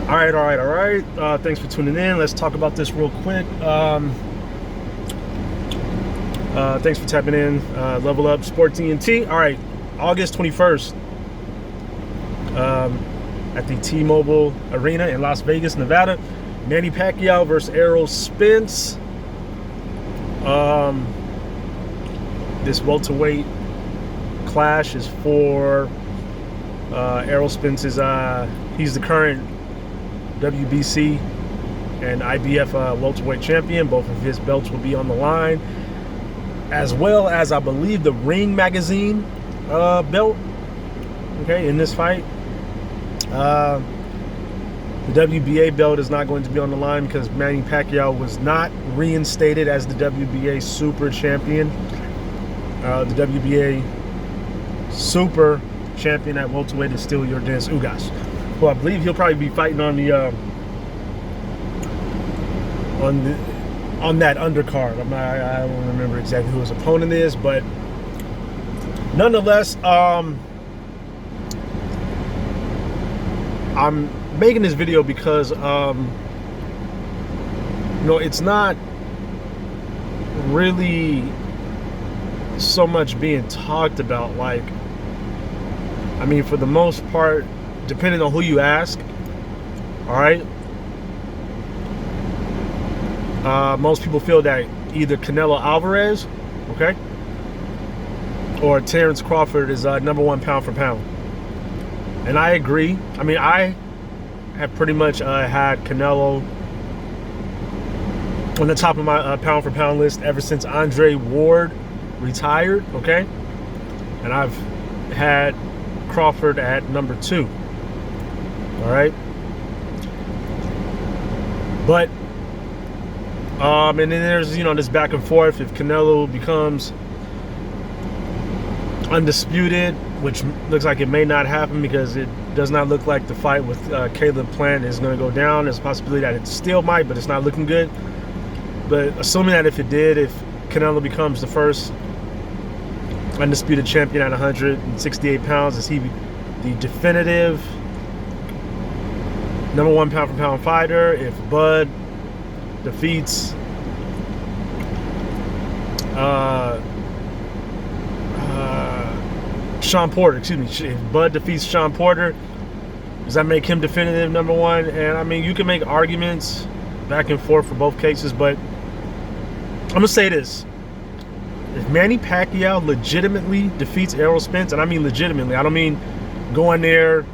All right. Thanks for tuning in. Let's talk about this real quick. Thanks for tapping in. Level Up Sport TNT. All right, August 21st at the T-Mobile Arena in Las Vegas, Nevada. Manny Pacquiao versus Errol Spence. This welterweight clash is for Errol Spence. He's the current WBC and IBF welterweight champion. Both of his belts will be on the line, as well as I believe the Ring Magazine belt. Okay, in this fight, the WBA belt is not going to be on the line because Manny Pacquiao was not reinstated as the WBA Super Champion. The WBA Super Champion at welterweight is still Yordenis Ugas. Well, I believe he'll probably be fighting on that undercard. I don't remember exactly who his opponent is, but nonetheless, I'm making this video because it's not really so much being talked about. Like, I mean, for the most part, depending on who you ask, all right, most people feel that either Canelo Alvarez, okay, or Terrence Crawford is number one pound for pound. And I agree. I mean, I have pretty much had Canelo on the top of my pound for pound list ever since Andre Ward retired, okay? And I've had Crawford at number 2. All right. But and then there's this back and forth. If Canelo becomes undisputed, which looks like it may not happen because it does not look like the fight with Caleb Plant is going to go down. There's a possibility that it still might, but it's not looking good. But assuming that if it did, if Canelo becomes the first undisputed champion at 168 pounds, is he the definitive number one pound for pound fighter? If Bud defeats Sean Porter, if Bud defeats Sean Porter, does that make him definitive number one? And I mean, you can make arguments back and forth for both cases, but I'm gonna say this: if Manny Pacquiao legitimately defeats Errol Spence, and I mean legitimately, I don't mean going there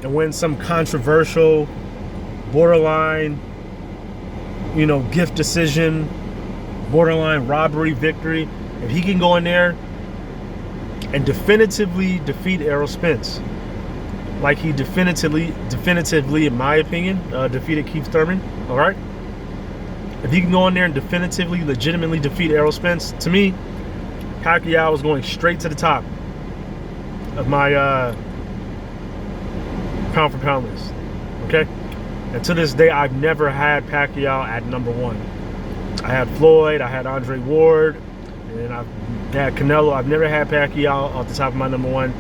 and win some controversial, borderline, gift decision, borderline robbery victory. If he can go in there and definitively defeat Errol Spence, like he definitively, in my opinion, defeated Keith Thurman, all right? If he can go in there and definitively, legitimately defeat Errol Spence, to me, Pacquiao is going straight to the top of my pound for pound list, okay? And to this day, I've never had Pacquiao at number 1. I had Floyd, I had Andre Ward, and I've had Canelo. I've never had Pacquiao off the top of my number 1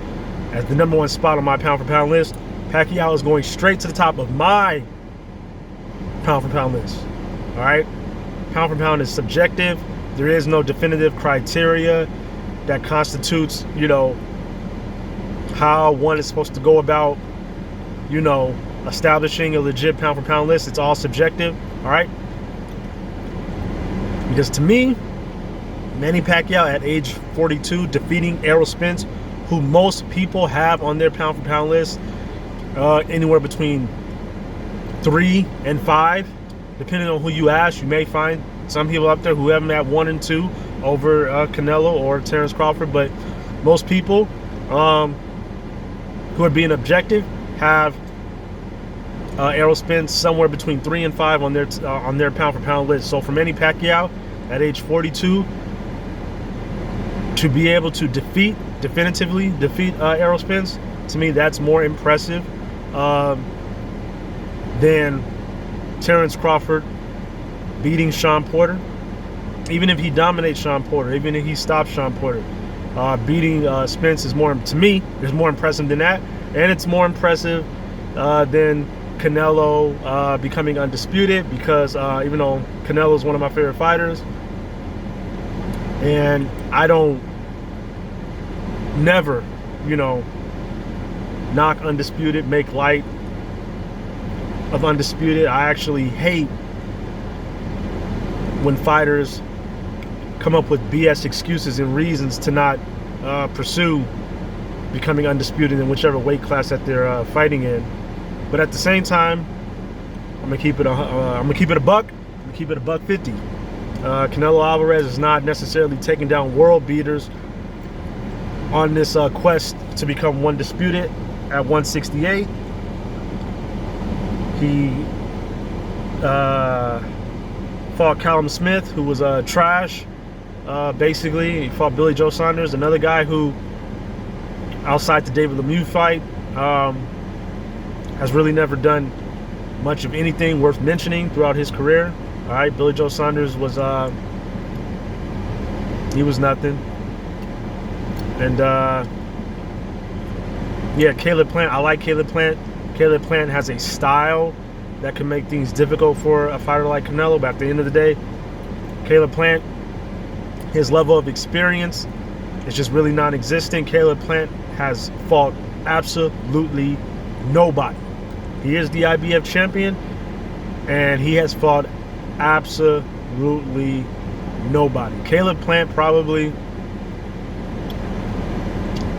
as the number 1 spot on my pound for pound list. Pacquiao is going straight to the top of my pound for pound list, all right? Pound for pound is subjective. There is no definitive criteria that constitutes, how one is supposed to go about, establishing a legit pound for pound list. It's all subjective, all right? Because to me, Manny Pacquiao at age 42 defeating Errol Spence, who most people have on their pound for pound list anywhere between 3 and 5, depending on who you ask. You may find some people out there who have him at 1 and 2 over Canelo or Terrence Crawford, but most people who are being objective have Errol Spence somewhere between 3 and 5 on their pound for pound list. So for Manny Pacquiao at age 42 to be able to definitively defeat Errol Spence, to me, that's more impressive than Terrence Crawford beating Sean Porter. Even if he dominates Sean Porter, even if he stops Sean Porter, beating Spence is more, to me, is more impressive than that. And it's more impressive than Canelo becoming undisputed, because even though Canelo is one of my favorite fighters, and I don't never, knock undisputed, make light of undisputed. I actually hate when fighters come up with BS excuses and reasons to not pursue becoming undisputed in whichever weight class that they're fighting in. But at the same time, I'm gonna keep it a buck. I'm gonna keep it a $1.50. Canelo Alvarez is not necessarily taking down world beaters on this quest to become undisputed at 168. He fought Callum Smith, who was trash. Basically, he fought Billy Joe Saunders, another guy who, outside the David Lemieux fight, has really never done much of anything worth mentioning throughout his career. All right, Billy Joe Saunders was he was nothing. And yeah, Caleb Plant. I like Caleb Plant. Caleb Plant has a style that can make things difficult for a fighter like Canelo. But at the end of the day, Caleb Plant, his level of experience is just really non-existent. Caleb Plant has fought absolutely nobody. He is the IBF champion, and he has fought absolutely nobody. Caleb Plant probably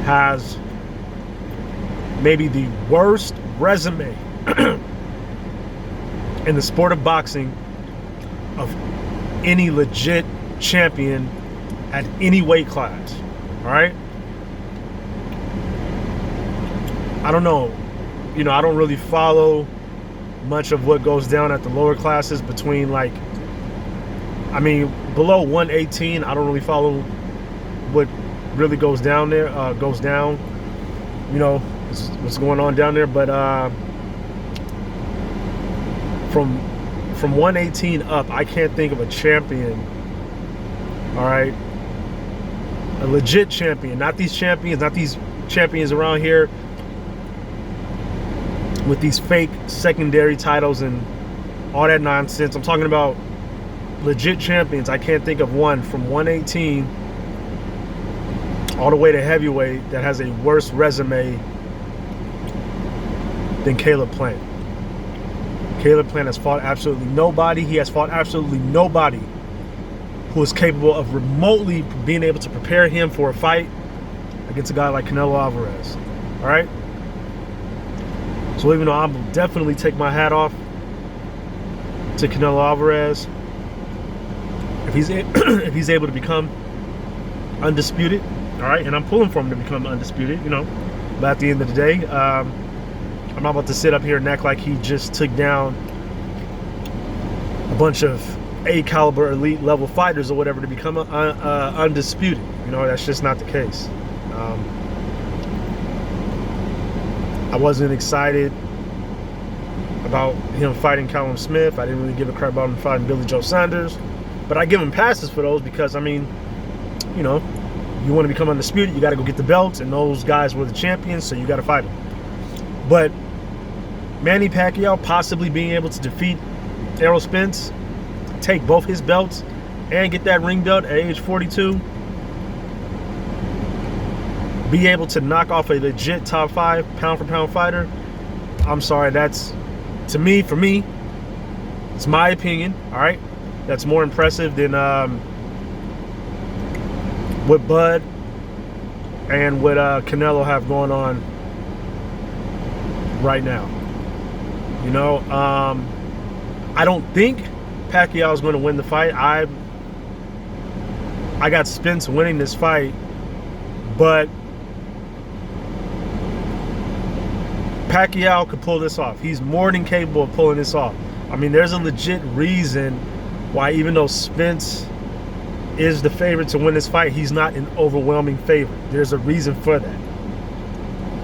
has maybe the worst resume in the sport of boxing of any legit champion at any weight class. All right, I don't know, I don't really follow much of what goes down at the lower classes between, like, below 118. I don't really follow what really goes down there, what's going on down there. But from 118 up, I can't think of a champion, all right, a legit champion, not these champions around here with these fake secondary titles and all that nonsense. I'm talking about legit champions. I can't think of one from 118 all the way to heavyweight that has a worse resume than Caleb Plant. Caleb Plant has fought absolutely nobody. He has fought absolutely nobody who is capable of remotely being able to prepare him for a fight against a guy like Canelo Alvarez. All right? So even though I'll definitely take my hat off to Canelo Alvarez, if he's able to become undisputed, all right, and I'm pulling for him to become undisputed, but at the end of the day, I'm not about to sit up here and act like he just took down a bunch of A-caliber elite level fighters or whatever to become undisputed. That's just not the case. I wasn't excited about him fighting Callum Smith. I didn't really give a crap about him fighting Billy Joe Saunders. But I give him passes for those because, you want to become undisputed, you got to go get the belts, and those guys were the champions, so you got to fight them. But Manny Pacquiao possibly being able to defeat Errol Spence, take both his belts, and get that ring belt at age 42, be able to knock off a legit top 5 pound-for-pound fighter, I'm sorry, that's, for me, it's my opinion, all right? That's more impressive than what Bud and what Canelo have going on right now. I don't think Pacquiao is going to win the fight. I got Spence winning this fight, but Pacquiao could pull this off. He's more than capable of pulling this off. There's a legit reason why, even though Spence is the favorite to win this fight, he's not an overwhelming favorite. There's a reason for that.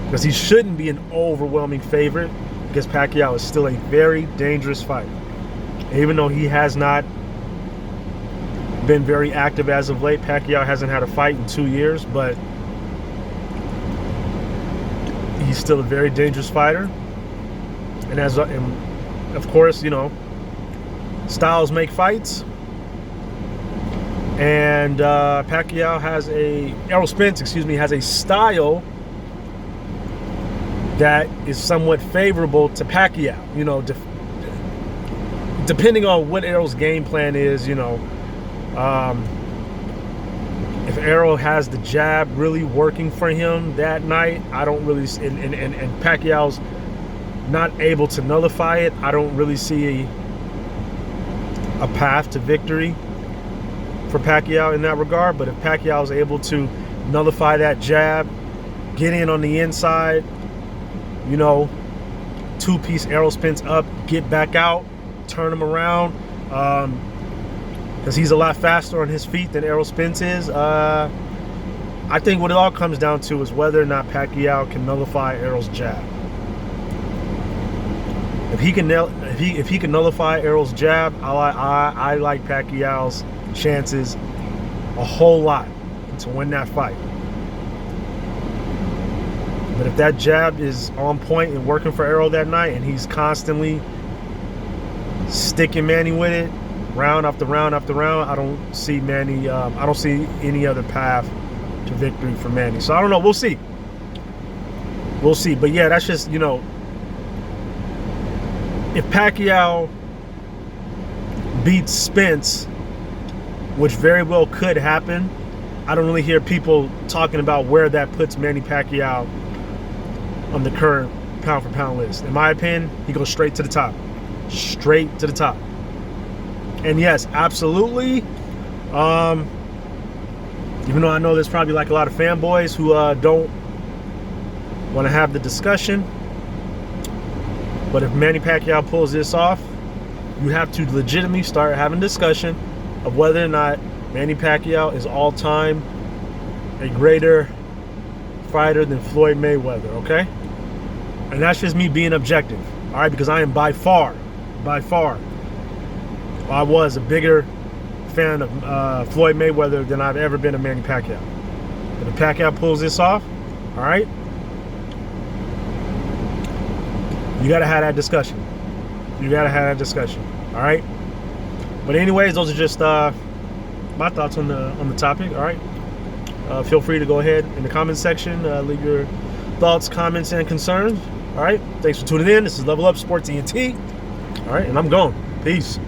Because he shouldn't be an overwhelming favorite, because Pacquiao is still a very dangerous fighter. Even though he has not been very active as of late, Pacquiao hasn't had a fight in 2 years, but he's still a very dangerous fighter. And of course, you know, styles make fights. And Errol Spence, has a style that is somewhat favorable to Pacquiao. You know, depending on what Errol's game plan is, you know, if Errol has the jab really working for him that night, I don't really, and Pacquiao's not able to nullify it, I don't really see a path to victory for Pacquiao in that regard. But if Pacquiao is able to nullify that jab, get in on the inside, you know, two-piece Errol Spence up, get back out, turn him around, because he's a lot faster on his feet than Errol Spence is. I think what it all comes down to is whether or not Pacquiao can nullify Errol's jab. If he can nullify Errol's jab, I like Pacquiao's chances a whole lot to win that fight. But if that jab is on point and working for Errol that night, and he's constantly sticking Manny with it, round after round after round, I don't see Manny. I don't see any other path to victory for Manny. So I don't know. We'll see. We'll see. But yeah, that's just, you know, if Pacquiao beats Spence, which very well could happen, I don't really hear people talking about where that puts Manny Pacquiao on the current pound-for-pound list. In my opinion, he goes straight to the top. Straight to the top. And yes, absolutely. Even though I know there's probably like a lot of fanboys who don't want to have the discussion, but if Manny Pacquiao pulls this off, you have to legitimately start having discussion of whether or not Manny Pacquiao is all-time a greater fighter than Floyd Mayweather, okay? And that's just me being objective, all right? Because I am by far, I was a bigger fan of Floyd Mayweather than I've ever been of Manny Pacquiao. But if Pacquiao pulls this off, all right, you got to have that discussion. You got to have that discussion, all right? But anyways, those are just my thoughts on the topic, all right? Feel free to go ahead in the comment section, leave your thoughts, comments, and concerns, all right? Thanks for tuning in. This is Level Up Sports ENT, all right? And I'm gone. Peace.